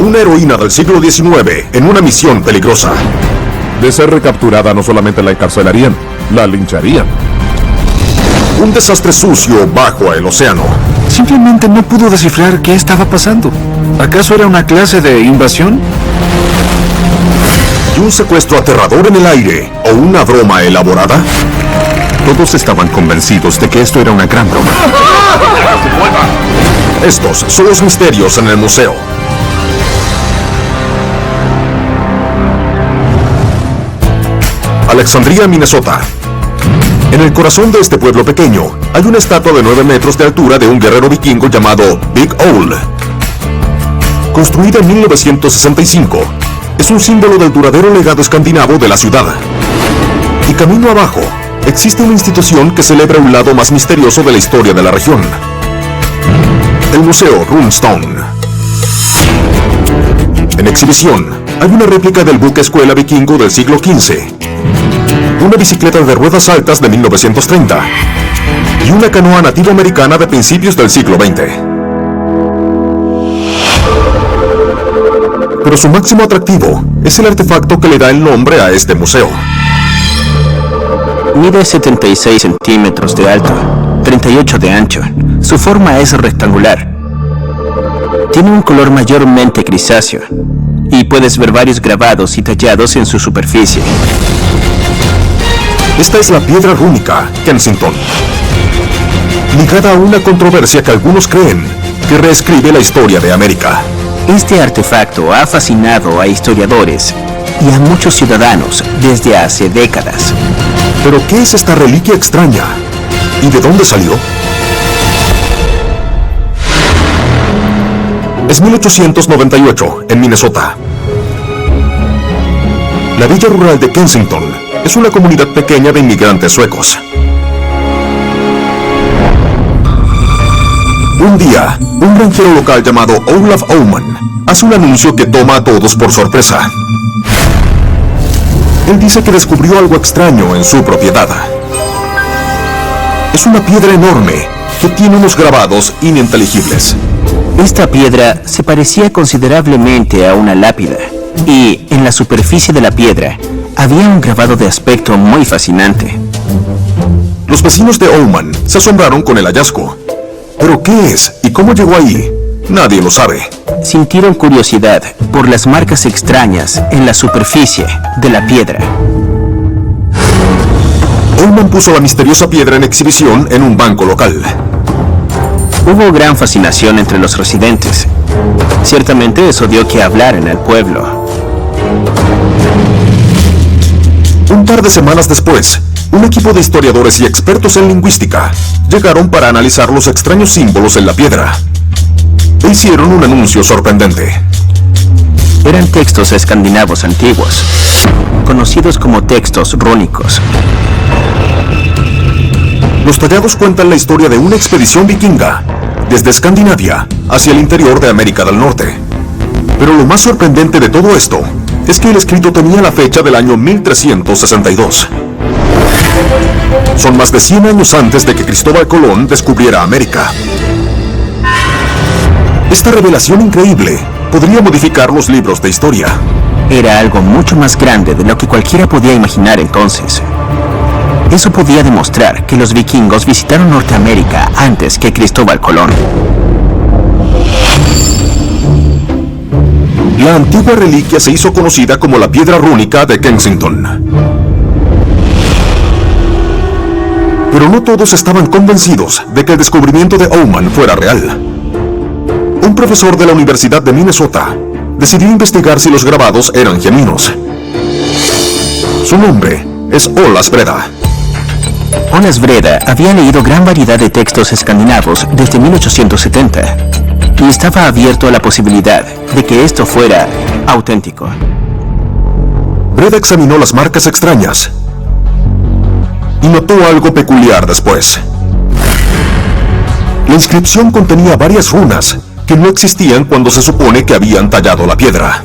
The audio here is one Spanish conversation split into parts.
Una heroína del siglo XIX en una misión peligrosa. De ser recapturada, no solamente la encarcelarían, la lincharían. Un desastre sucio bajo el océano. Simplemente no pudo descifrar qué estaba pasando. ¿Acaso era una clase de invasión? ¿Y un secuestro aterrador en el aire o una broma elaborada? Todos estaban convencidos de que esto era una gran broma. Estos son los misterios en el museo. Alexandria, Minnesota. En el corazón de este pueblo pequeño hay una estatua de 9 metros de altura de un guerrero vikingo llamado Big Ole. Construida en 1965, es un símbolo del duradero legado escandinavo de la ciudad. Y camino abajo, existe una institución que celebra un lado más misterioso de la historia de la región. El Museo Runestone. En exhibición, hay una réplica del buque escuela vikingo del siglo XV, una bicicleta de ruedas altas de 1930 y una canoa nativa americana de principios del siglo XX. Pero su máximo atractivo es el artefacto que le da el nombre a este museo. Mide 76 centímetros de alto, 38 de ancho. Su forma es rectangular. Tiene un color mayormente grisáceo y puedes ver varios grabados y tallados en su superficie. Esta es la piedra rúnica, Kensington, ligada a una controversia que algunos creen que reescribe la historia de América. Este artefacto ha fascinado a historiadores y a muchos ciudadanos desde hace décadas. ¿Pero qué es esta reliquia extraña? ¿Y de dónde salió? Es 1898, en Minnesota. La villa rural de Kensington es una comunidad pequeña de inmigrantes suecos. Un día, un granjero local llamado Olaf Aumann hace un anuncio que toma a todos por sorpresa. Él dice que descubrió algo extraño en su propiedad. Es una piedra enorme que tiene unos grabados ininteligibles. Esta piedra se parecía considerablemente a una lápida, y en la superficie de la piedra había un grabado de aspecto muy fascinante. Los vecinos de Aumann se asombraron con el hallazgo. ¿Pero qué es y cómo llegó ahí? Nadie lo sabe. Sintieron curiosidad por las marcas extrañas en la superficie de la piedra. Aumann puso la misteriosa piedra en exhibición en un banco local. Hubo gran fascinación entre los residentes. Ciertamente eso dio que hablar en el pueblo. Un par de semanas después, un equipo de historiadores y expertos en lingüística llegaron para analizar los extraños símbolos en la piedra. E hicieron un anuncio sorprendente. Eran textos escandinavos antiguos, conocidos como textos rúnicos. Los tallados cuentan la historia de una expedición vikinga desde Escandinavia hacia el interior de América del Norte. Pero lo más sorprendente de todo esto es que el escrito tenía la fecha del año 1362. Son más de 100 años antes de que Cristóbal Colón descubriera América. Esta revelación increíble podría modificar los libros de historia. Era algo mucho más grande de lo que cualquiera podía imaginar entonces. Eso podía demostrar que los vikingos visitaron Norteamérica antes que Cristóbal Colón. La antigua reliquia se hizo conocida como la piedra rúnica de Kensington. Pero no todos estaban convencidos de que el descubrimiento de Aumann fuera real. Un profesor de la Universidad de Minnesota decidió investigar si los grabados eran genuinos. Su nombre es Olas Breda. Olas Breda había leído gran variedad de textos escandinavos desde 1870 y estaba abierto a la posibilidad de que esto fuera auténtico. Breda examinó las marcas extrañas y notó algo peculiar después. La inscripción contenía varias runas que no existían cuando se supone que habían tallado la piedra.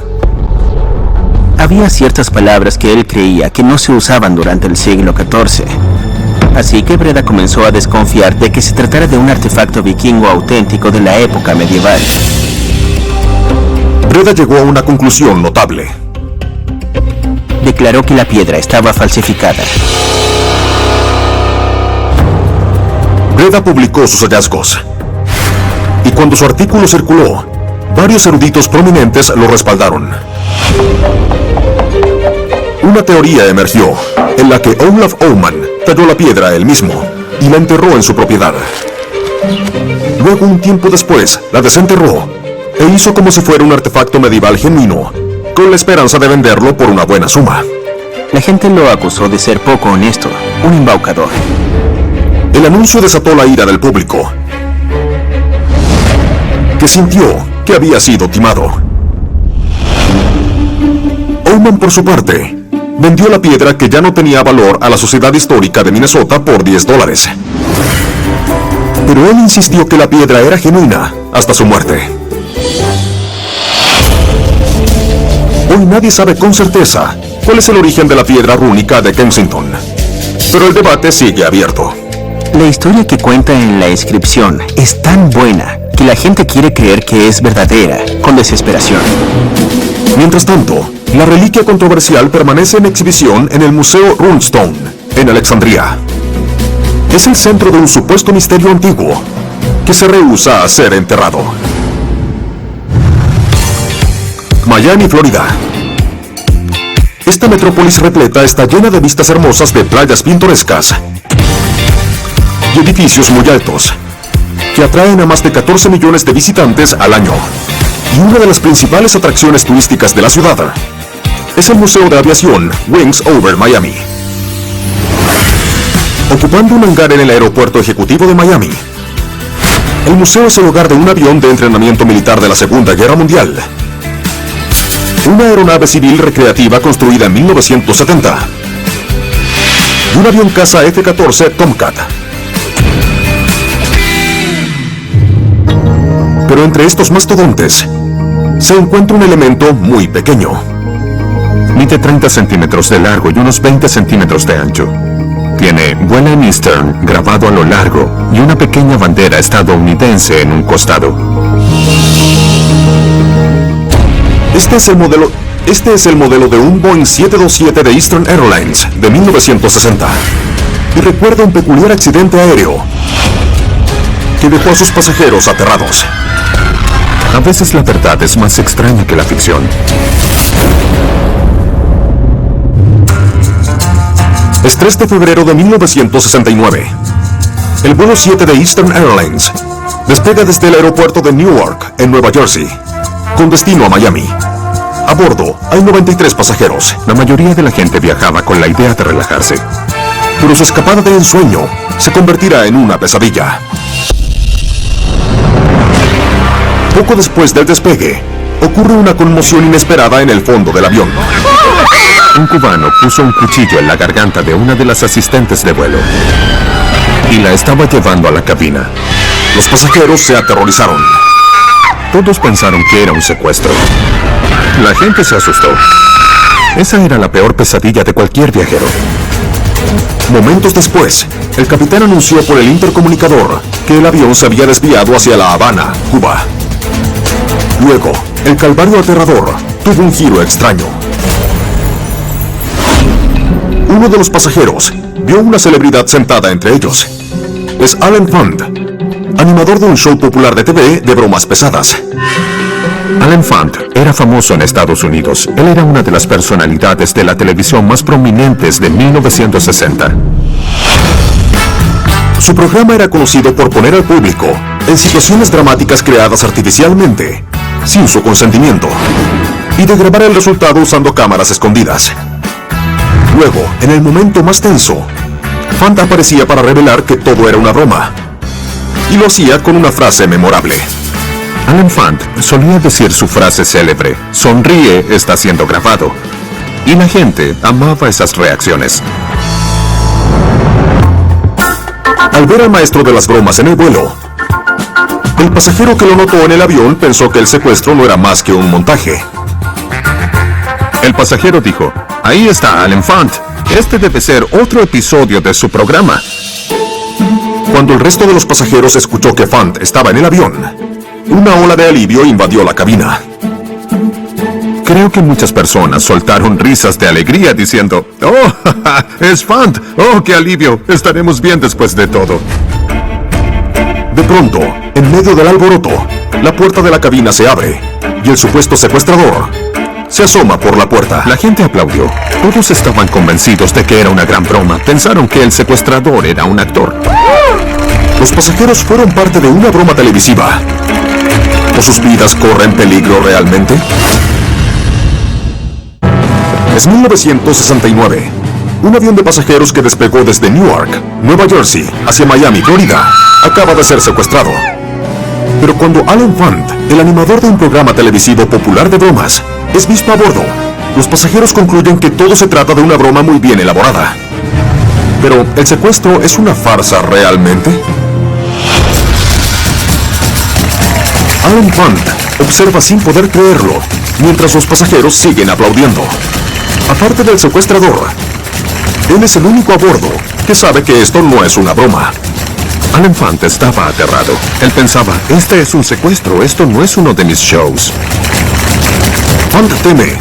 Había ciertas palabras que él creía que no se usaban durante el siglo XIV. Así que Breda comenzó a desconfiar de que se tratara de un artefacto vikingo auténtico de la época medieval. Breda llegó a una conclusión notable. Declaró que la piedra estaba falsificada. Breda publicó sus hallazgos. Y cuando su artículo circuló, varios eruditos prominentes lo respaldaron. Una teoría emergió, en la que Olaf Aumann talló la piedra él mismo y la enterró en su propiedad. Luego, un tiempo después, la desenterró e hizo como si fuera un artefacto medieval genuino, con la esperanza de venderlo por una buena suma. La gente lo acusó de ser poco honesto, un embaucador. El anuncio desató la ira del público, que sintió que había sido timado. Aumann, por su parte, vendió la piedra que ya no tenía valor a la Sociedad Histórica de Minnesota por $10. Pero él insistió que la piedra era genuina hasta su muerte. Hoy nadie sabe con certeza cuál es el origen de la piedra rúnica de Kensington, pero el debate sigue abierto. La historia que cuenta en la inscripción es tan buena que la gente quiere creer que es verdadera, con desesperación. Mientras tanto, la reliquia controversial permanece en exhibición en el Museo Runestone, en Alexandria. Es el centro de un supuesto misterio antiguo que se rehúsa a ser enterrado. Miami, Florida. Esta metrópolis repleta está llena de vistas hermosas de playas pintorescas y edificios muy altos, que atraen a más de 14 millones de visitantes al año. Y una de las principales atracciones turísticas de la ciudad es el Museo de Aviación Wings Over Miami. Ocupando un hangar en el Aeropuerto Ejecutivo de Miami, el museo es el hogar de un avión de entrenamiento militar de la Segunda Guerra Mundial, una aeronave civil recreativa construida en 1970 y un avión caza F-14 Tomcat. Pero entre estos mastodontes se encuentra un elemento muy pequeño. Mide 30 centímetros de largo y unos 20 centímetros de ancho. Tiene Vuela Eastern grabado a lo largo y una pequeña bandera estadounidense en un costado. Este es el modelo de un Boeing 727 de Eastern Airlines de 1960 y recuerda un peculiar accidente aéreo que dejó a sus pasajeros aterrados. A veces la verdad es más extraña que la ficción. Es 3 de febrero de 1969. El vuelo 7 de Eastern Airlines despega desde el aeropuerto de Newark, en Nueva Jersey, con destino a Miami. A bordo hay 93 pasajeros. La mayoría de la gente viajaba con la idea de relajarse. Pero su escapada de ensueño se convertirá en una pesadilla. Poco después del despegue, ocurre una conmoción inesperada en el fondo del avión. Un cubano puso un cuchillo en la garganta de una de las asistentes de vuelo y la estaba llevando a la cabina. Los pasajeros se aterrorizaron. Todos pensaron que era un secuestro. La gente se asustó. Esa era la peor pesadilla de cualquier viajero. Momentos después, el capitán anunció por el intercomunicador que el avión se había desviado hacia La Habana, Cuba. Luego, el calvario aterrador tuvo un giro extraño. Uno de los pasajeros vio una celebridad sentada entre ellos. Es Allen Funt, animador de un show popular de TV de bromas pesadas. Allen Funt era famoso en Estados Unidos. Él era una de las personalidades de la televisión más prominentes de 1960. Su programa era conocido por poner al público en situaciones dramáticas creadas artificialmente, sin su consentimiento, y de grabar el resultado usando cámaras escondidas. Luego, en el momento más tenso, Funt aparecía para revelar que todo era una broma, y lo hacía con una frase memorable. Allen Funt solía decir su frase célebre: "Sonríe, está siendo grabado". Y la gente amaba esas reacciones. Al ver al maestro de las bromas en el vuelo, el pasajero que lo notó en el avión pensó que el secuestro no era más que un montaje. El pasajero dijo: "Ahí está Allen Funt. Este debe ser otro episodio de su programa". Cuando el resto de los pasajeros escuchó que Funt estaba en el avión, una ola de alivio invadió la cabina. Creo que muchas personas soltaron risas de alegría diciendo, ¡Oh, es Fant! ¡Oh, qué alivio! Estaremos bien después de todo. De pronto, en medio del alboroto, la puerta de la cabina se abre y el supuesto secuestrador se asoma por la puerta. La gente aplaudió. Todos estaban convencidos de que era una gran broma. Pensaron que el secuestrador era un actor. Los pasajeros fueron parte de una broma televisiva. ¿O sus vidas corren peligro realmente? Es 1969. Un avión de pasajeros que despegó desde Newark, Nueva Jersey, hacia Miami, Florida, acaba de ser secuestrado. Pero cuando Alan Fant, el animador de un programa televisivo popular de bromas, es visto a bordo, los pasajeros concluyen que todo se trata de una broma muy bien elaborada. Pero, ¿el secuestro es una farsa realmente? Alan Fant observa sin poder creerlo, mientras los pasajeros siguen aplaudiendo. Aparte del secuestrador, él es el único a bordo que sabe que esto no es una broma. Alan Fant estaba aterrado. Él pensaba, este es un secuestro, esto no es uno de mis shows. Fant teme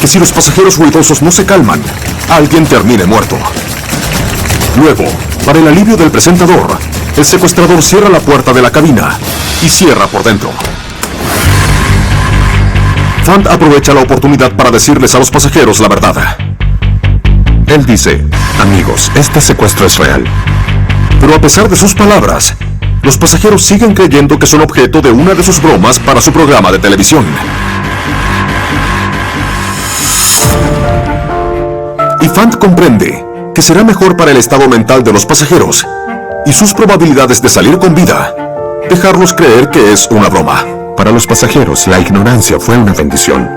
que si los pasajeros ruidosos no se calman, alguien termine muerto. Luego, para el alivio del presentador, el secuestrador cierra la puerta de la cabina y cierra por dentro. Fant aprovecha la oportunidad para decirles a los pasajeros la verdad. Él dice, amigos, este secuestro es real. Pero a pesar de sus palabras, los pasajeros siguen creyendo que son objeto de una de sus bromas para su programa de televisión. Y Fant comprende que será mejor para el estado mental de los pasajeros y sus probabilidades de salir con vida dejarlos creer que es una broma. Para los pasajeros, la ignorancia fue una bendición.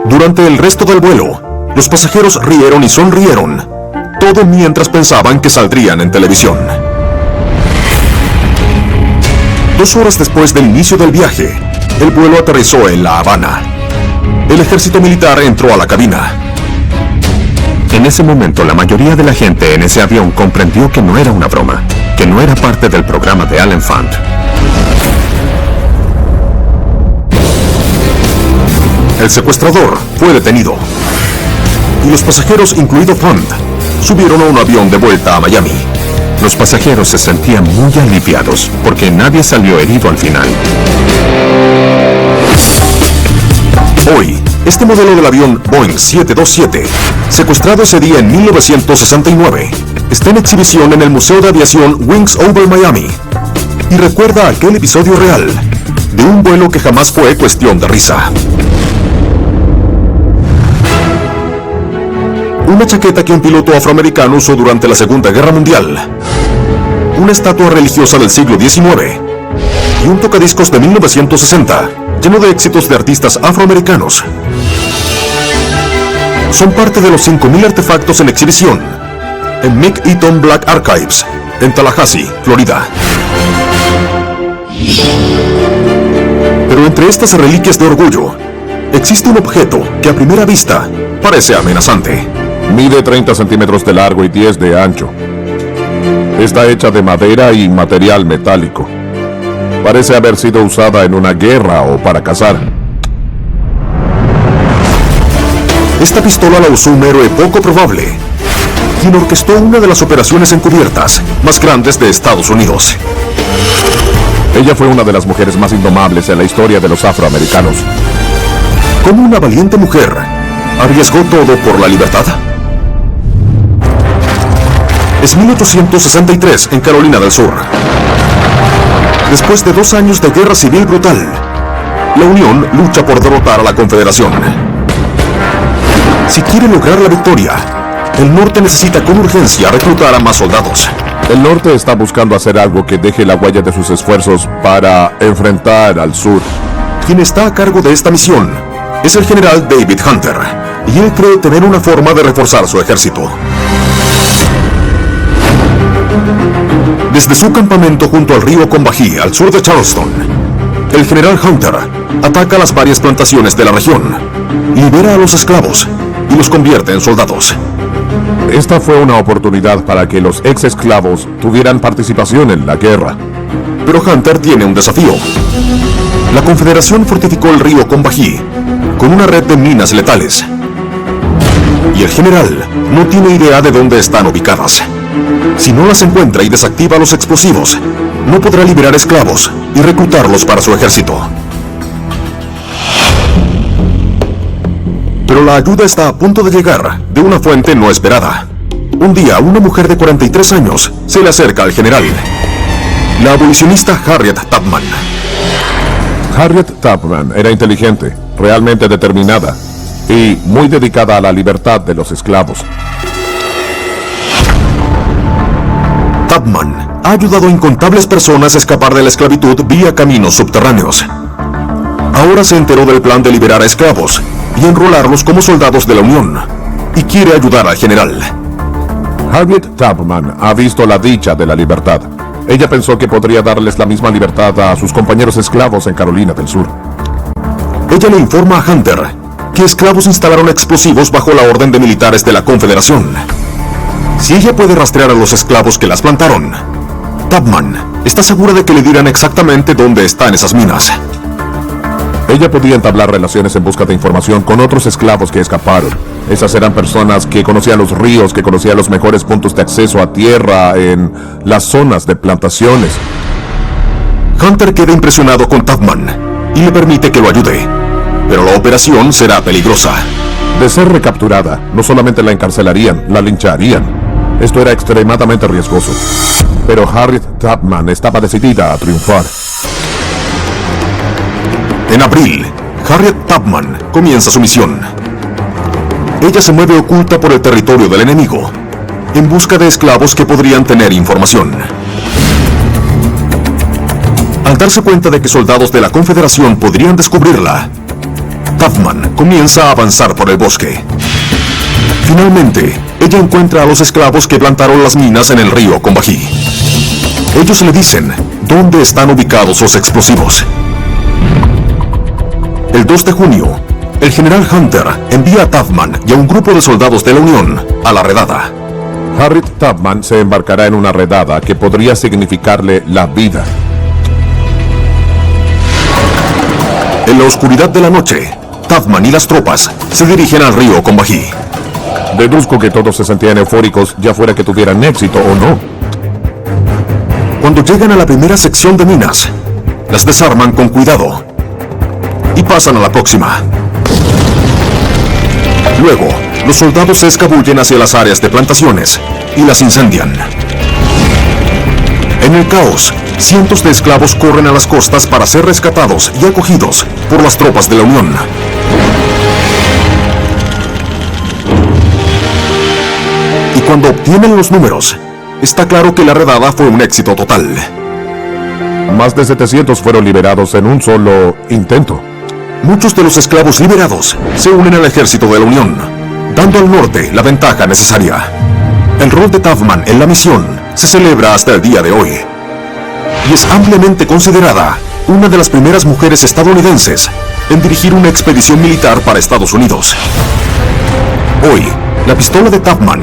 Durante el resto del vuelo, los pasajeros rieron y sonrieron, todo mientras pensaban que saldrían en televisión. 2 horas después del inicio del viaje, el vuelo aterrizó en La Habana. El ejército militar entró a la cabina. En ese momento, la mayoría de la gente en ese avión comprendió que no era una broma, que no era parte del programa de Alan Fant. El secuestrador fue detenido y los pasajeros, incluido Fant, subieron a un avión de vuelta a Miami. Los pasajeros se sentían muy aliviados porque nadie salió herido al final. Hoy, este modelo del avión Boeing 727, secuestrado ese día en 1969, está en exhibición en el Museo de Aviación Wings Over Miami y recuerda aquel episodio real de un vuelo que jamás fue cuestión de risa. Una chaqueta que un piloto afroamericano usó durante la Segunda Guerra Mundial, una estatua religiosa del siglo XIX y un tocadiscos de 1960 lleno de éxitos de artistas afroamericanos. Son parte de los 5.000 artefactos en exhibición en Mick Eaton Black Archives, en Tallahassee, Florida. Pero entre estas reliquias de orgullo, existe un objeto que a primera vista parece amenazante. Mide 30 centímetros de largo y 10 de ancho. Está hecha de madera y material metálico. Parece haber sido usada en una guerra o para cazar. Esta pistola la usó un héroe poco probable, quien orquestó una de las operaciones encubiertas más grandes de Estados Unidos. Ella fue una de las mujeres más indomables en la historia de los afroamericanos. ¿Cómo una valiente mujer arriesgó todo por la libertad? Es 1863 en Carolina del Sur. Después de 2 años de guerra civil brutal, la Unión lucha por derrotar a la Confederación. Si quiere lograr la victoria, el norte necesita con urgencia reclutar a más soldados. El norte está buscando hacer algo que deje la huella de sus esfuerzos para enfrentar al sur. Quien está a cargo de esta misión es el general David Hunter, y él cree tener una forma de reforzar su ejército. Desde su campamento junto al río Combahee, al sur de Charleston, el general Hunter ataca las varias plantaciones de la región, libera a los esclavos y los convierte en soldados. Esta fue una oportunidad para que los ex esclavos tuvieran participación en la guerra. Pero Hunter tiene un desafío. La Confederación fortificó el río Combahee con una red de minas letales. Y el general no tiene idea de dónde están ubicadas. Si no las encuentra y desactiva los explosivos, no podrá liberar esclavos y reclutarlos para su ejército. Pero la ayuda está a punto de llegar de una fuente no esperada. Un día, una mujer de 43 años se le acerca al general, la abolicionista Harriet Tubman. Harriet Tubman era inteligente, realmente determinada y muy dedicada a la libertad de los esclavos. Tubman ha ayudado a incontables personas a escapar de la esclavitud vía caminos subterráneos. Ahora se enteró del plan de liberar a esclavos y enrolarlos como soldados de la Unión, y quiere ayudar al general. Harriet Tubman ha visto la dicha de la libertad. Ella pensó que podría darles la misma libertad a sus compañeros esclavos en Carolina del Sur. Ella le informa a Hunter que esclavos instalaron explosivos bajo la orden de militares de la Confederación. Si ella puede rastrear a los esclavos que las plantaron, Tubman está segura de que le dirán exactamente dónde están esas minas. Ella podía entablar relaciones en busca de información con otros esclavos que escaparon. Esas eran personas que conocían los ríos, que conocían los mejores puntos de acceso a tierra en las zonas de plantaciones. Hunter queda impresionado con Tubman y le permite que lo ayude, pero la operación será peligrosa. De ser recapturada, no solamente la encarcelarían, la lincharían. Esto era extremadamente riesgoso. Pero Harriet Tubman estaba decidida a triunfar. En abril, Harriet Tubman comienza su misión. Ella se mueve oculta por el territorio del enemigo, en busca de esclavos que podrían tener información. Al darse cuenta de que soldados de la Confederación podrían descubrirla, Tubman comienza a avanzar por el bosque. Finalmente, ella encuentra a los esclavos que plantaron las minas en el río Combahee. Ellos le dicen dónde están ubicados los explosivos. El 2 de junio, el general Hunter envía a Tubman y a un grupo de soldados de la Unión a la redada. Harriet Tubman se embarcará en una redada que podría significarle la vida. En la oscuridad de la noche, Tubman y las tropas se dirigen al río Combahee. Deduzco que todos se sentían eufóricos, ya fuera que tuvieran éxito o no. Cuando llegan a la primera sección de minas, las desarman con cuidado y pasan a la próxima. Luego, los soldados se escabullen hacia las áreas de plantaciones y las incendian. En el caos, cientos de esclavos corren a las costas para ser rescatados y acogidos por las tropas de la Unión. Y cuando obtienen los números, está claro que la redada fue un éxito total. Más de 700 fueron liberados en un solo intento. Muchos de los esclavos liberados se unen al ejército de la Unión, dando al norte la ventaja necesaria. El rol de Tubman en la misión se celebra hasta el día de hoy, y es ampliamente considerada una de las primeras mujeres estadounidenses en dirigir una expedición militar para Estados Unidos. Hoy, la pistola de Tubman,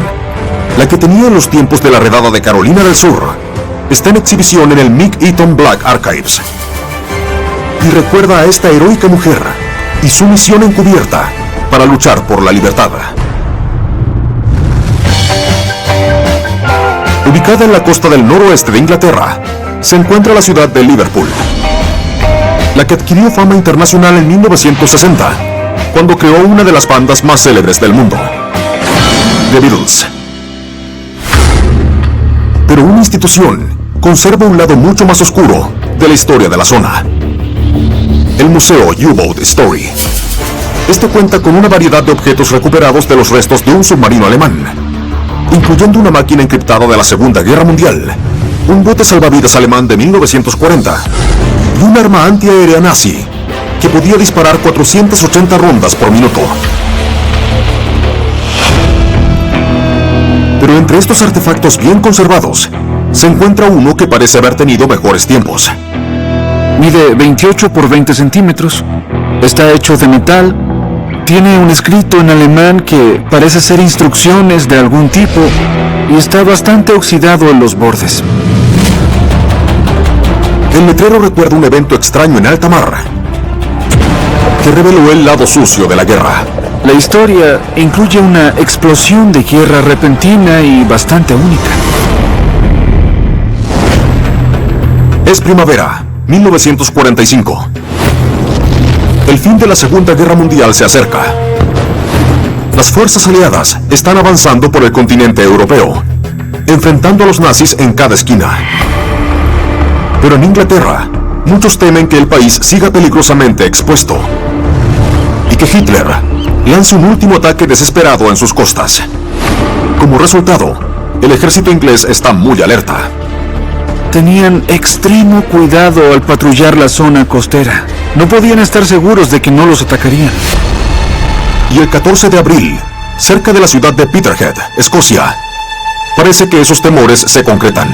la que tenía en los tiempos de la redada de Carolina del Sur, está en exhibición en el Mick Eaton Black Archives. Y recuerda a esta heroica mujer y su misión encubierta para luchar por la libertad. Ubicada en la costa del noroeste de Inglaterra, se encuentra la ciudad de Liverpool, la que adquirió fama internacional en 1960, cuando creó una de las bandas más célebres del mundo, The Beatles. Pero una institución conserva un lado mucho más oscuro de la historia de la zona: el Museo U-Boat Story. Este cuenta con una variedad de objetos recuperados de los restos de un submarino alemán, incluyendo una máquina encriptada de la Segunda Guerra Mundial, un bote salvavidas alemán de 1940 y un arma antiaérea nazi que podía disparar 480 rondas por minuto. Pero entre estos artefactos bien conservados, se encuentra uno que parece haber tenido mejores tiempos. Mide 28 por 20 centímetros. Está hecho de metal. Tiene un escrito en alemán que parece ser instrucciones de algún tipo y está bastante oxidado en los bordes. El letrero recuerda un evento extraño en alta mar que reveló el lado sucio de la guerra. La historia incluye una explosión de guerra repentina y bastante única. Es primavera, 1945. El fin de la Segunda Guerra Mundial se acerca. Las fuerzas aliadas están avanzando por el continente europeo, enfrentando a los nazis en cada esquina. Pero en Inglaterra, muchos temen que el país siga peligrosamente expuesto y que Hitler lance un último ataque desesperado en sus costas. Como resultado, el ejército inglés está muy alerta. Tenían extremo cuidado al patrullar la zona costera. No podían estar seguros de que no los atacarían. Y el 14 de abril, cerca de la ciudad de Peterhead, Escocia, parece que esos temores se concretan.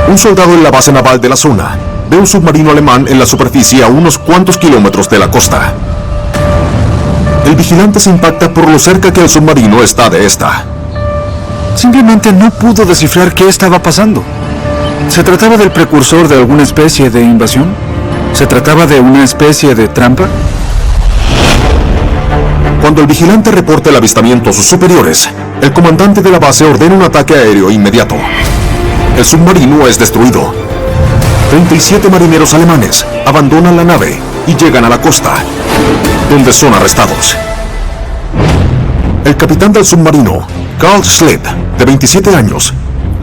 Un soldado en la base naval de la zona ve un submarino alemán en la superficie a unos cuantos kilómetros de la costa. El vigilante se impacta por lo cerca que el submarino está de esta. Simplemente no pudo descifrar qué estaba pasando. ¿Se trataba del precursor de alguna especie de invasión? ¿Se trataba de una especie de trampa? Cuando el vigilante reporta el avistamiento a sus superiores, el comandante de la base ordena un ataque aéreo inmediato. El submarino es destruido. 37 marineros alemanes abandonan la nave y llegan a la costa, donde son arrestados. El capitán del submarino, Carl Schlitt, de 27 años,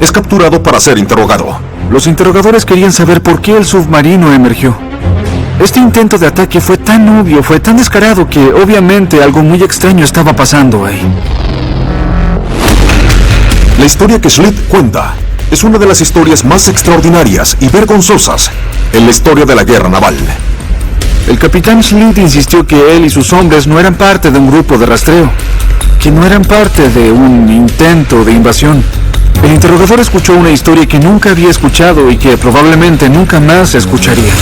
es capturado para ser interrogado. Los interrogadores querían saber por qué el submarino emergió. Este intento de ataque fue tan obvio, fue tan descarado que obviamente algo muy extraño estaba pasando ahí. La historia que Schlitt cuenta es una de las historias más extraordinarias y vergonzosas en la historia de la guerra naval. El capitán Schlitt insistió que él y sus hombres no eran parte de un grupo de rastreo, que no eran parte de un intento de invasión. El interrogador escuchó una historia que nunca había escuchado y que probablemente nunca más escucharía.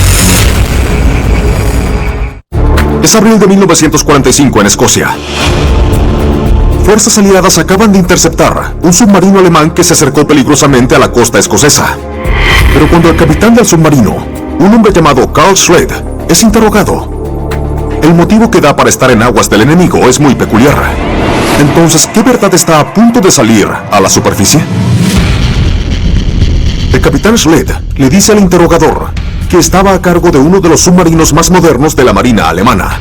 Es abril de 1945 en Escocia. Fuerzas aliadas acaban de interceptar un submarino alemán que se acercó peligrosamente a la costa escocesa. Pero cuando el capitán del submarino, un hombre llamado Carl Schlitt, es interrogado, el motivo que da para estar en aguas del enemigo es muy peculiar. Entonces, ¿qué verdad está a punto de salir a la superficie? El capitán Schlitt le dice al interrogador que estaba a cargo de uno de los submarinos más modernos de la Marina alemana,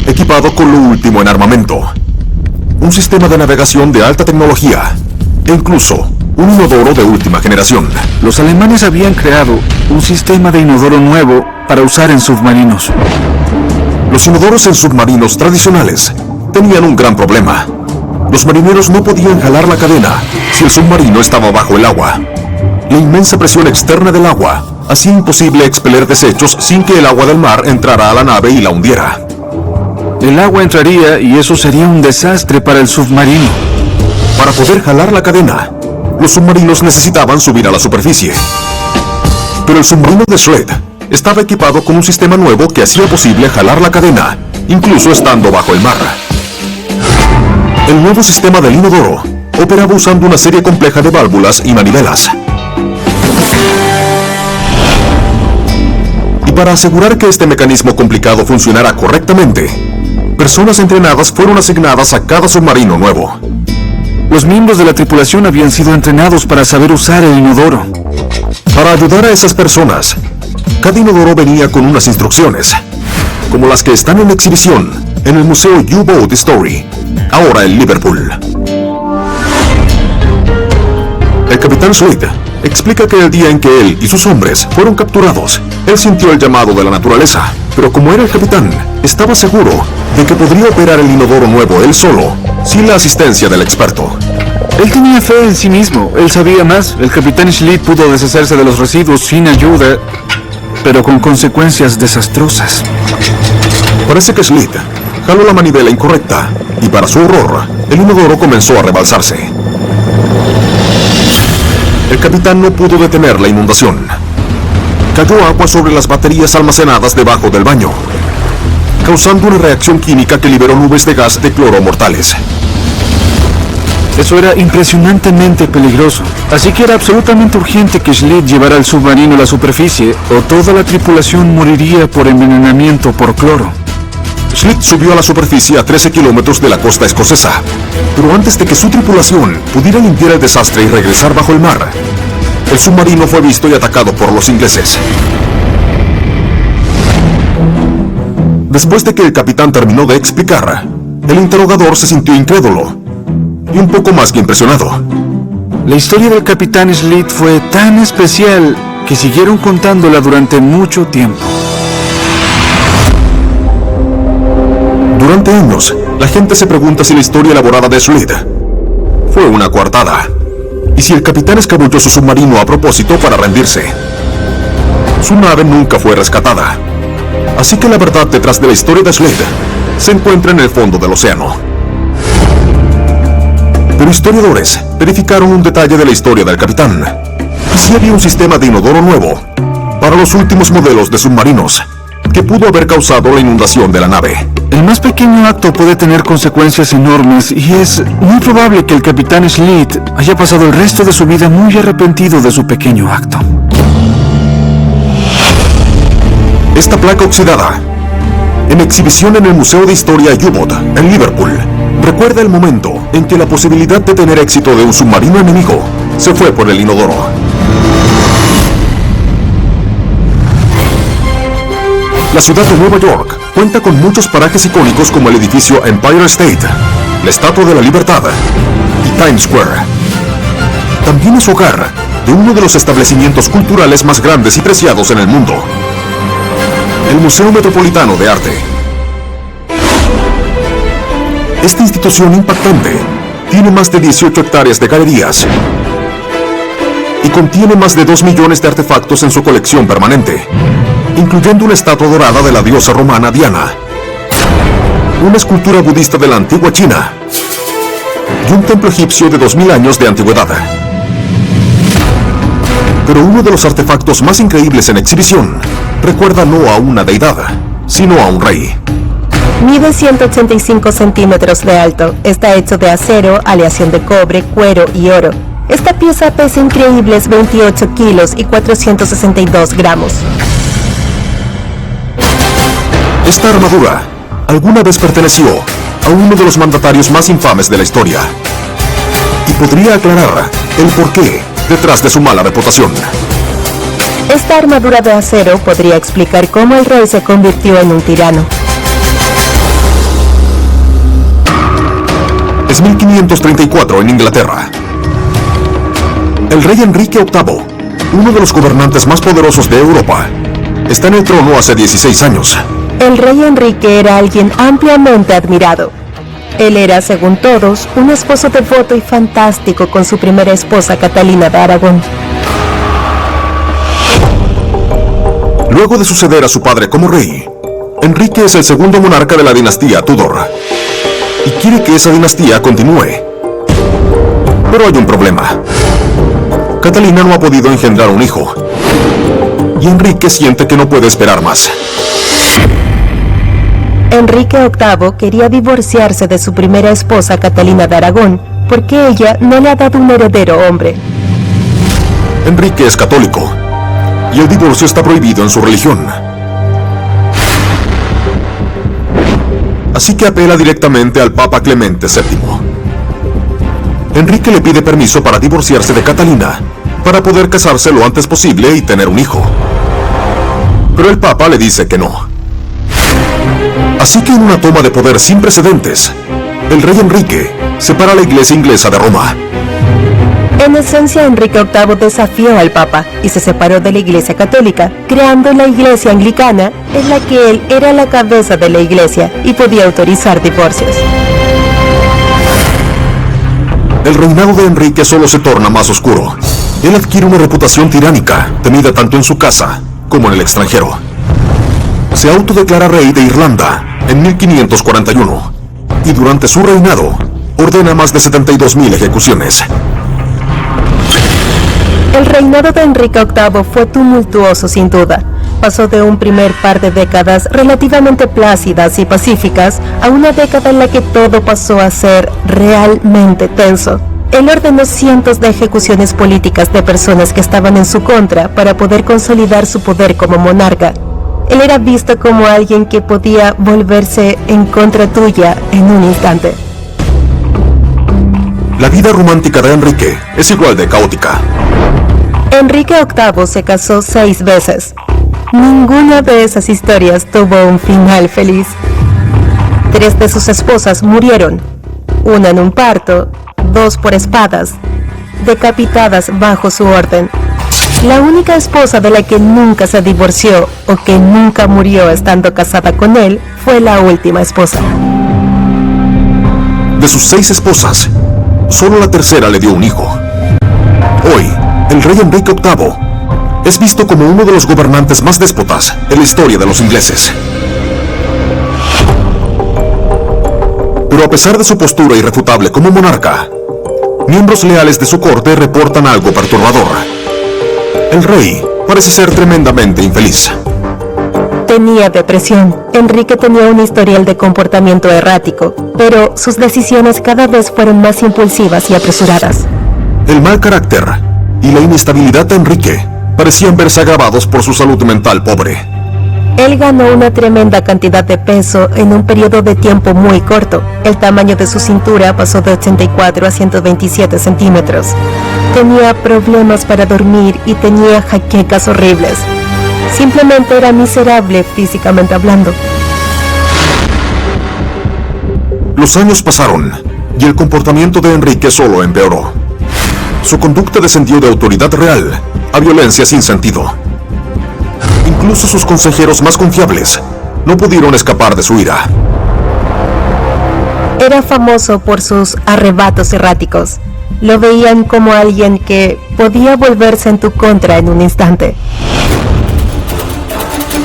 equipado con lo último en armamento, un sistema de navegación de alta tecnología e incluso un inodoro de última generación. Los alemanes habían creado un sistema de inodoro nuevo para usar en submarinos. Los inodoros en submarinos tradicionales tenían un gran problema. Los marineros no podían jalar la cadena si el submarino estaba bajo el agua. La inmensa presión externa del agua hacía imposible expeler desechos sin que el agua del mar entrara a la nave y la hundiera. El agua entraría y eso sería un desastre para el submarino. Para poder jalar la cadena, los submarinos necesitaban subir a la superficie. Pero el submarino de Schlitt estaba equipado con un sistema nuevo que hacía posible jalar la cadena, incluso estando bajo el mar. El nuevo sistema del inodoro operaba usando una serie compleja de válvulas y manivelas. Y para asegurar que este mecanismo complicado funcionara correctamente, personas entrenadas fueron asignadas a cada submarino nuevo. Los miembros de la tripulación habían sido entrenados para saber usar el inodoro. Para ayudar a esas personas, cada inodoro venía con unas instrucciones, como las que están en exhibición en el Museo U-Boat Story, ahora en Liverpool. El capitán Schlitt explica que el día en que él y sus hombres fueron capturados, él sintió el llamado de la naturaleza, pero como era el capitán, estaba seguro de que podría operar el inodoro nuevo él solo, sin la asistencia del experto. Él tenía fe en sí mismo, él sabía más. El capitán Schlitt pudo deshacerse de los residuos sin ayuda, pero con consecuencias desastrosas. Parece que Schlitt jaló la manivela incorrecta y para su horror, el inodoro comenzó a rebalsarse. El capitán no pudo detener la inundación. Cayó agua sobre las baterías almacenadas debajo del baño, causando una reacción química que liberó nubes de gas de cloro mortales. Eso era impresionantemente peligroso. Así que era absolutamente urgente que Schlitt llevara el submarino a la superficie o toda la tripulación moriría por envenenamiento por cloro. Schlitt subió a la superficie a 13 kilómetros de la costa escocesa, pero antes de que su tripulación pudiera limpiar el desastre y regresar bajo el mar, el submarino fue visto y atacado por los ingleses. Después de que el capitán terminó de explicar, el interrogador se sintió incrédulo y un poco más que impresionado. La historia del capitán Schlitt fue tan especial que siguieron contándola durante mucho tiempo. Durante años, la gente se pregunta si la historia elaborada de Schlitt fue una coartada y si el capitán escabulló su submarino a propósito para rendirse. Su nave nunca fue rescatada, así que la verdad detrás de la historia de Schlitt se encuentra en el fondo del océano. Pero historiadores verificaron un detalle de la historia del capitán. Sí había un sistema de inodoro nuevo para los últimos modelos de submarinos que pudo haber causado la inundación de la nave. El más pequeño acto puede tener consecuencias enormes y es muy probable que el capitán Schlitt haya pasado el resto de su vida muy arrepentido de su pequeño acto. Esta placa oxidada, en exhibición en el Museo de Historia U-Boat en Liverpool, recuerda el momento en que la posibilidad de tener éxito de un submarino enemigo se fue por el inodoro. La ciudad de Nueva York cuenta con muchos parajes icónicos como el edificio Empire State, la Estatua de la Libertad y Times Square. También es hogar de uno de los establecimientos culturales más grandes y preciados en el mundo, el Museo Metropolitano de Arte. Esta institución impactante tiene más de 18 hectáreas de galerías y contiene más de 2 millones de artefactos en su colección permanente, incluyendo una estatua dorada de la diosa romana Diana, una escultura budista de la antigua China y un templo egipcio de 2000 años de antigüedad. Pero uno de los artefactos más increíbles en exhibición recuerda no a una deidad, sino a un rey. Mide 185 centímetros de alto, está hecho de acero, aleación de cobre, cuero y oro. Esta pieza pesa increíbles 28 kilos y 462 gramos. Esta armadura alguna vez perteneció a uno de los mandatarios más infames de la historia y podría aclarar el porqué detrás de su mala reputación. Esta armadura de acero podría explicar cómo el rey se convirtió en un tirano. Es 1534 en Inglaterra. El rey Enrique VIII, uno de los gobernantes más poderosos de Europa, está en el trono hace 16 años. El rey Enrique era alguien ampliamente admirado. Él era, según todos, un esposo devoto y fantástico con su primera esposa Catalina de Aragón. Luego de suceder a su padre como rey, Enrique es el segundo monarca de la dinastía Tudor y quiere que esa dinastía continúe. Pero hay un problema. Catalina no ha podido engendrar un hijo y Enrique siente que no puede esperar más. Enrique VIII quería divorciarse de su primera esposa Catalina de Aragón porque ella no le ha dado un heredero hombre. Enrique es católico y el divorcio está prohibido en su religión. Así que apela directamente al Papa Clemente VII. Enrique le pide permiso para divorciarse de Catalina para poder casarse lo antes posible y tener un hijo. Pero el Papa le dice que no. Así que en una toma de poder sin precedentes, el rey Enrique separa a la iglesia inglesa de Roma. En esencia, Enrique VIII desafió al Papa y se separó de la Iglesia Católica, creando la Iglesia Anglicana, en la que él era la cabeza de la Iglesia y podía autorizar divorcios. El reinado de Enrique solo se torna más oscuro. Él adquiere una reputación tiránica, temida tanto en su casa como en el extranjero. Se autodeclara rey de Irlanda en 1541 y durante su reinado ordena más de 72.000 ejecuciones. El reinado de Enrique VIII fue tumultuoso sin duda. pasó de un primer par de décadas relativamente plácidas y pacíficas a una década en la que todo pasó a ser realmente tenso. Él ordenó cientos de ejecuciones políticas de personas que estaban en su contra para poder consolidar su poder como monarca. Él era visto como alguien que podía volverse en contra tuya en un instante. La vida romántica de Enrique es igual de caótica. Enrique VIII se casó 6 veces. Ninguna de esas historias tuvo un final feliz. 3 de sus esposas murieron, una en un parto, 2 por espadas, decapitadas bajo su orden. La única esposa de la que nunca se divorció o que nunca murió estando casada con él fue la última esposa. De sus 6 esposas, solo la tercera le dio un hijo. Hoy, el rey Enrique VIII es visto como uno de los gobernantes más déspotas en la historia de los ingleses. Pero a pesar de su postura irrefutable como monarca, miembros leales de su corte reportan algo perturbador. El rey parece ser tremendamente infeliz. Tenía depresión. Enrique tenía un historial de comportamiento errático, pero sus decisiones cada vez fueron más impulsivas y apresuradas. El mal carácter y la inestabilidad de Enrique parecían verse agravados por su salud mental pobre. Él ganó una tremenda cantidad de peso en un periodo de tiempo muy corto. El tamaño de su cintura pasó de 84 a 127 centímetros. Tenía problemas para dormir y tenía jaquecas horribles. Simplemente era miserable físicamente hablando. Los años pasaron y el comportamiento de Enrique solo empeoró. Su conducta descendió de autoridad real a violencia sin sentido. Incluso sus consejeros más confiables no pudieron escapar de su ira. Era famoso por sus arrebatos erráticos. Lo veían como alguien que podía volverse en tu contra en un instante.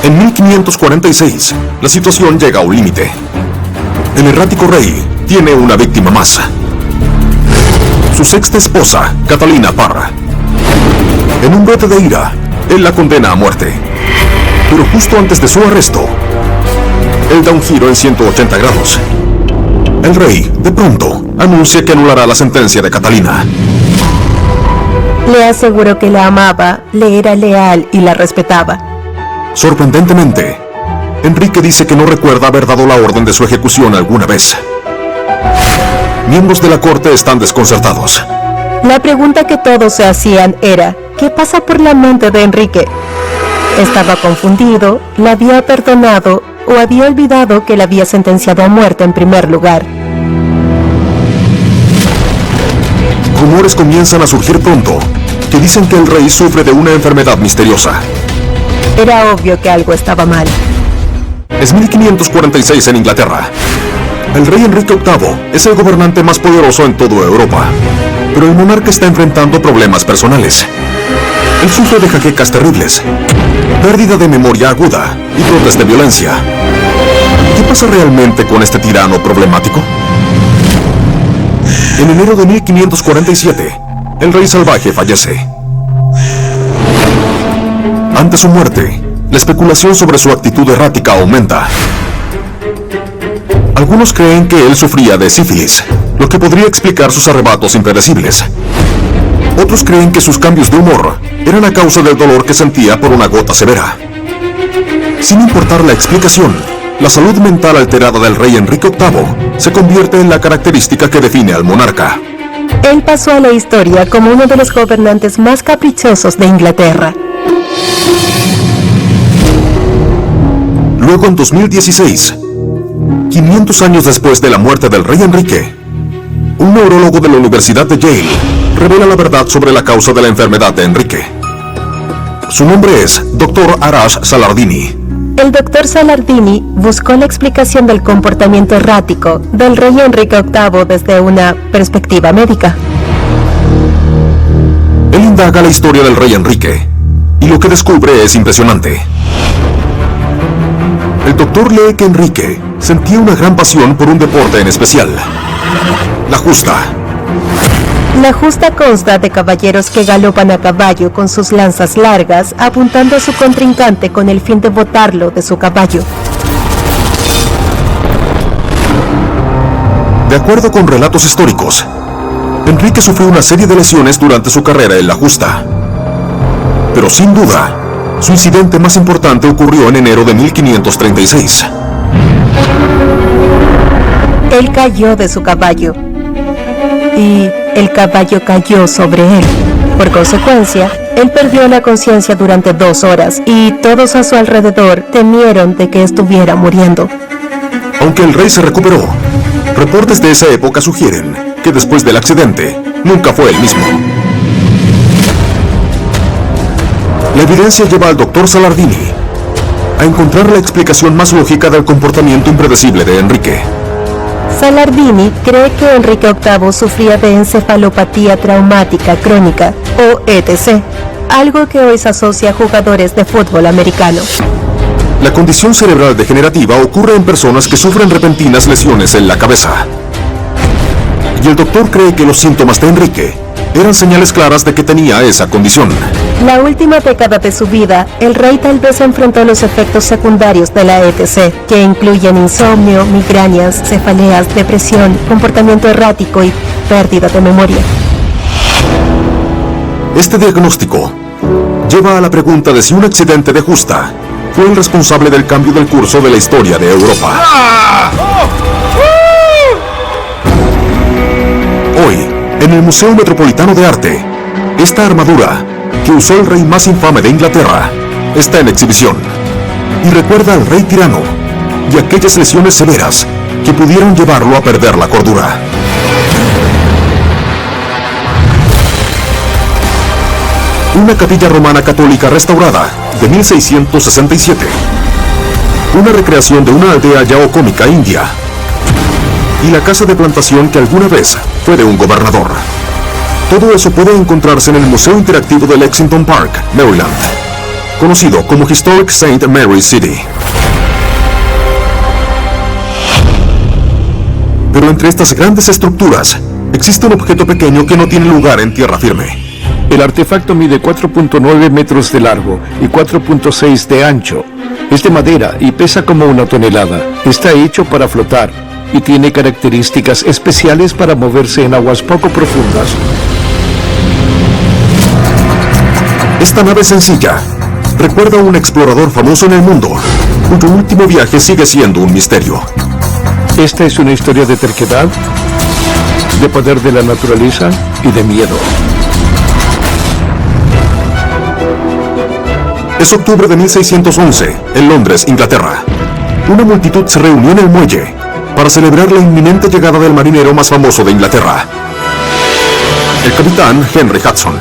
En 1546, la situación llega a un límite. El errático rey tiene una víctima más. Su sexta esposa, Catalina Parra. En un brote de ira, él la condena a muerte. Pero justo antes de su arresto, él da un giro en 180 grados. El rey, de pronto, anuncia que anulará la sentencia de Catalina. Le aseguró que la amaba, le era leal y la respetaba. Sorprendentemente, Enrique dice que no recuerda haber dado la orden de su ejecución alguna vez. Miembros de la corte están desconcertados. La pregunta que todos se hacían era, ¿qué pasa por la mente de Enrique? ¿Estaba confundido, la había perdonado o había olvidado que la había sentenciado a muerte en primer lugar? Rumores comienzan a surgir pronto que dicen que el rey sufre de una enfermedad misteriosa. Era obvio que algo estaba mal. Es 1546 en Inglaterra. El rey Enrique VIII es el gobernante más poderoso en toda Europa, pero el monarca está enfrentando problemas personales. Él sufre de jaquecas terribles, pérdida de memoria aguda y brotes de violencia. ¿Qué pasa realmente con este tirano problemático? En enero de 1547, el rey salvaje fallece. Ante su muerte, la especulación sobre su actitud errática aumenta. Algunos creen que él sufría de sífilis, lo que podría explicar sus arrebatos impredecibles. Otros creen que sus cambios de humor eran a causa del dolor que sentía por una gota severa. Sin importar la explicación, la salud mental alterada del rey Enrique VIII se convierte en la característica que define al monarca. Él pasó a la historia como uno de los gobernantes más caprichosos de Inglaterra. Luego, en 2016, 500 años después de la muerte del rey Enrique, un neurólogo de la Universidad de Yale revela la verdad sobre la causa de la enfermedad de Enrique. Su nombre es Dr. Arash Salardini. El doctor Salardini buscó la explicación del comportamiento errático del rey Enrique VIII desde una perspectiva médica. Él indaga la historia del rey Enrique, y lo que descubre es impresionante. El doctor lee que Enrique sentía una gran pasión por un deporte en especial, la justa. La justa consta de caballeros que galopan a caballo con sus lanzas largas, apuntando a su contrincante con el fin de botarlo de su caballo. De acuerdo con relatos históricos, Enrique sufrió una serie de lesiones durante su carrera en la justa. Pero sin duda, su incidente más importante ocurrió en enero de 1536. Él cayó de su caballo y el caballo cayó sobre él. Por consecuencia, él perdió la conciencia durante 2 horas y todos a su alrededor temieron de que estuviera muriendo. Aunque el rey se recuperó, reportes de esa época sugieren que después del accidente nunca fue el mismo. La evidencia lleva al doctor Salardini a encontrar la explicación más lógica del comportamiento impredecible de Enrique. Salardini cree que Enrique VIII sufría de encefalopatía traumática crónica, o ETC, algo que hoy se asocia a jugadores de fútbol americano. La condición cerebral degenerativa ocurre en personas que sufren repentinas lesiones en la cabeza. Y el doctor cree que los síntomas de Enrique eran señales claras de que tenía esa condición. La última década de su vida, el rey tal vez enfrentó los efectos secundarios de la ETC, que incluyen insomnio, migrañas, cefaleas, depresión, comportamiento errático y pérdida de memoria. Este diagnóstico lleva a la pregunta de si un accidente de justa fue el responsable del cambio del curso de la historia de Europa. Hoy, en el Museo Metropolitano de Arte, esta armadura, que usó el rey más infame de Inglaterra, está en exhibición y recuerda al rey tirano y aquellas lesiones severas que pudieron llevarlo a perder la cordura. Una capilla romana católica restaurada de 1667, una recreación de una aldea yaocómica india y la casa de plantación que alguna vez fue de un gobernador. Todo eso puede encontrarse en el Museo Interactivo de Lexington Park, Maryland, conocido como Historic St. Mary's City. Pero entre estas grandes estructuras, existe un objeto pequeño que no tiene lugar en tierra firme. El artefacto mide 4.9 metros de largo y 4.6 de ancho. Es de madera y pesa como 1 tonelada. Está hecho para flotar y tiene características especiales para moverse en aguas poco profundas. Esta nave sencilla recuerda a un explorador famoso en el mundo, cuyo último viaje sigue siendo un misterio. Esta es una historia de terquedad, de poder de la naturaleza y de miedo. Es octubre de 1611, en Londres, Inglaterra. Una multitud se reunió en el muelle para celebrar la inminente llegada del marinero más famoso de Inglaterra, el capitán Henry Hudson.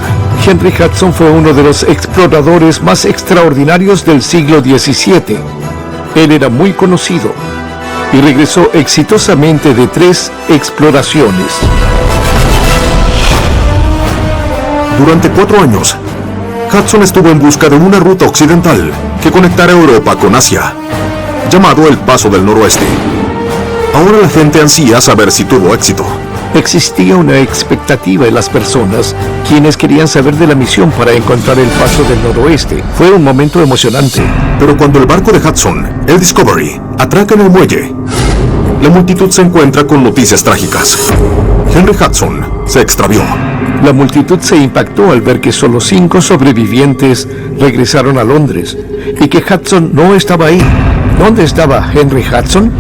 Henry Hudson fue uno de los exploradores más extraordinarios del siglo XVII. Él era muy conocido y regresó exitosamente de 3 exploraciones. Durante 4 años, Hudson estuvo en busca de una ruta occidental que conectara Europa con Asia, llamado el Paso del Noroeste. Ahora la gente ansía saber si tuvo éxito. Existía una expectativa en las personas, quienes querían saber de la misión para encontrar el Paso del Noroeste. Fue un momento emocionante. Pero cuando el barco de Hudson, el Discovery, atraca en el muelle, la multitud se encuentra con noticias trágicas. Henry Hudson se extravió. La multitud se impactó al ver que solo 5 sobrevivientes regresaron a Londres y que Hudson no estaba ahí. ¿Dónde estaba Henry Hudson?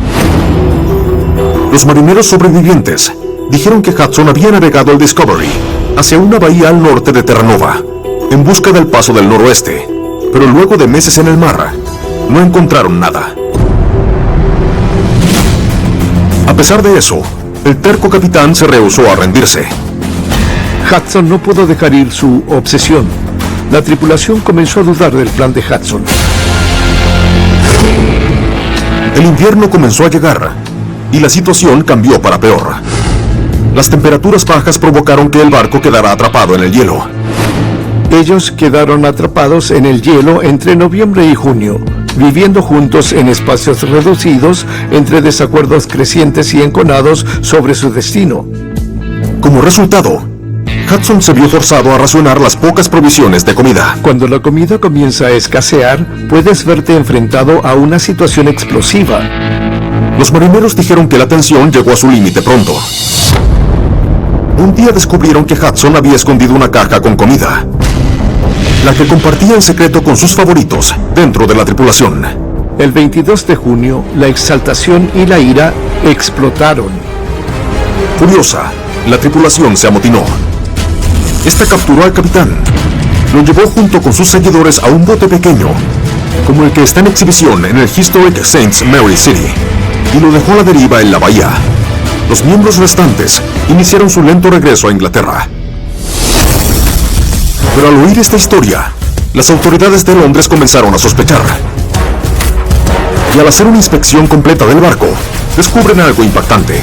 Los marineros sobrevivientes dijeron que Hudson había navegado el Discovery hacia una bahía al norte de Terranova, en busca del Paso del Noroeste, pero luego de meses en el mar, no encontraron nada. A pesar de eso, el terco capitán se rehusó a rendirse. Hudson no pudo dejar ir su obsesión. La tripulación comenzó a dudar del plan de Hudson. El invierno comenzó a llegar y la situación cambió para peor. Las temperaturas bajas provocaron que el barco quedara atrapado en el hielo. Ellos quedaron atrapados en el hielo entre noviembre y junio, viviendo juntos en espacios reducidos entre desacuerdos crecientes y enconados sobre su destino. Como resultado, Hudson se vio forzado a racionar las pocas provisiones de comida. Cuando la comida comienza a escasear, puedes verte enfrentado a una situación explosiva. Los marineros dijeron que la tensión llegó a su límite pronto. Un día descubrieron que Hudson había escondido una caja con comida, la que compartía en secreto con sus favoritos dentro de la tripulación. El 22 de junio, la exaltación y la ira explotaron. Furiosa, la tripulación se amotinó. Esta capturó al capitán. Lo llevó junto con sus seguidores a un bote pequeño, como el que está en exhibición en el Historic St. Mary City, y lo dejó a la deriva en la bahía. Los miembros restantes iniciaron su lento regreso a Inglaterra. Pero al oír esta historia, las autoridades de Londres comenzaron a sospechar. Y al hacer una inspección completa del barco, descubren algo impactante.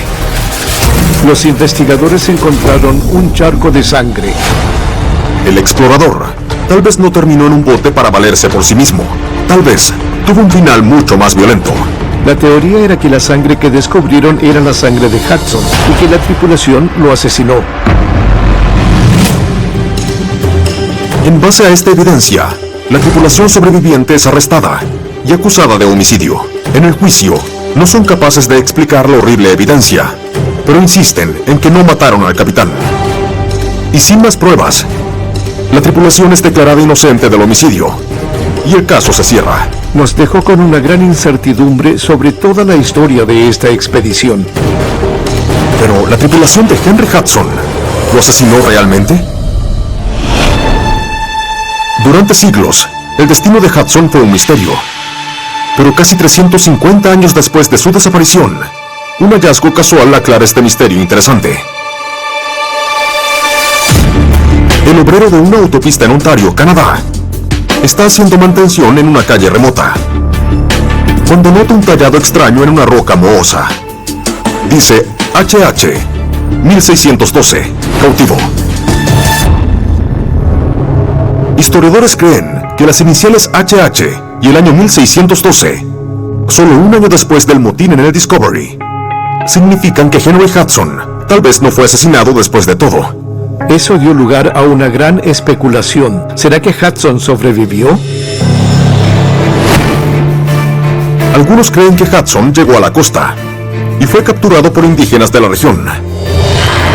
Los investigadores encontraron un charco de sangre. El explorador tal vez no terminó en un bote para valerse por sí mismo. Tal vez tuvo un final mucho más violento. La teoría era que la sangre que descubrieron era la sangre de Hudson y que la tripulación lo asesinó. En base a esta evidencia, la tripulación sobreviviente es arrestada y acusada de homicidio. En el juicio, no son capaces de explicar la horrible evidencia, pero insisten en que no mataron al capitán. Y sin más pruebas, la tripulación es declarada inocente del homicidio y el caso se cierra. Nos dejó con una gran incertidumbre sobre toda la historia de esta expedición. Pero la tripulación de Henry Hudson, ¿lo asesinó realmente? Durante siglos, el destino de Hudson fue un misterio. Pero casi 350 años después de su desaparición, un hallazgo casual aclara este misterio interesante. El obrero de una autopista en Ontario, Canadá, está haciendo mantención en una calle remota, cuando nota un tallado extraño en una roca mohosa. Dice HH 1612, cautivo. Historiadores creen que las iniciales HH y el año 1612, solo un año después del motín en el Discovery, significan que Henry Hudson tal vez no fue asesinado después de todo. Eso dio lugar a una gran especulación. ¿Será que Hudson sobrevivió? Algunos creen que Hudson llegó a la costa y fue capturado por indígenas de la región.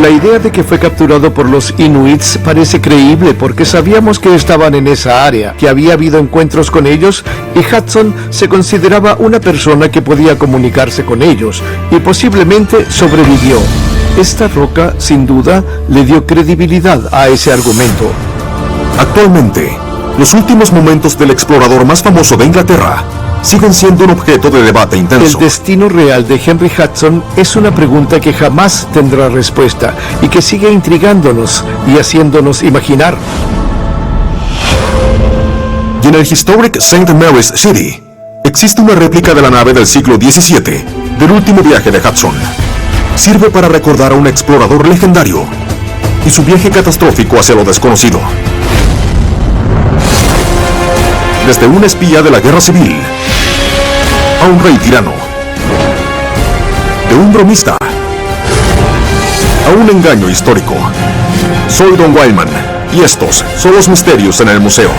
La idea de que fue capturado por los Inuits parece creíble porque sabíamos que estaban en esa área, que había habido encuentros con ellos y Hudson se consideraba una persona que podía comunicarse con ellos y posiblemente sobrevivió. Esta roca, sin duda, le dio credibilidad a ese argumento. Actualmente, los últimos momentos del explorador más famoso de Inglaterra siguen siendo un objeto de debate intenso. El destino real de Henry Hudson es una pregunta que jamás tendrá respuesta y que sigue intrigándonos y haciéndonos imaginar. Y en el Historic St. Mary's City existe una réplica de la nave del siglo XVII, del último viaje de Hudson. Sirve para recordar a un explorador legendario y su viaje catastrófico hacia lo desconocido. Desde un espía de la guerra civil a un rey tirano, de un bromista a un engaño histórico. Soy Don Wildman y estos son los misterios en el museo.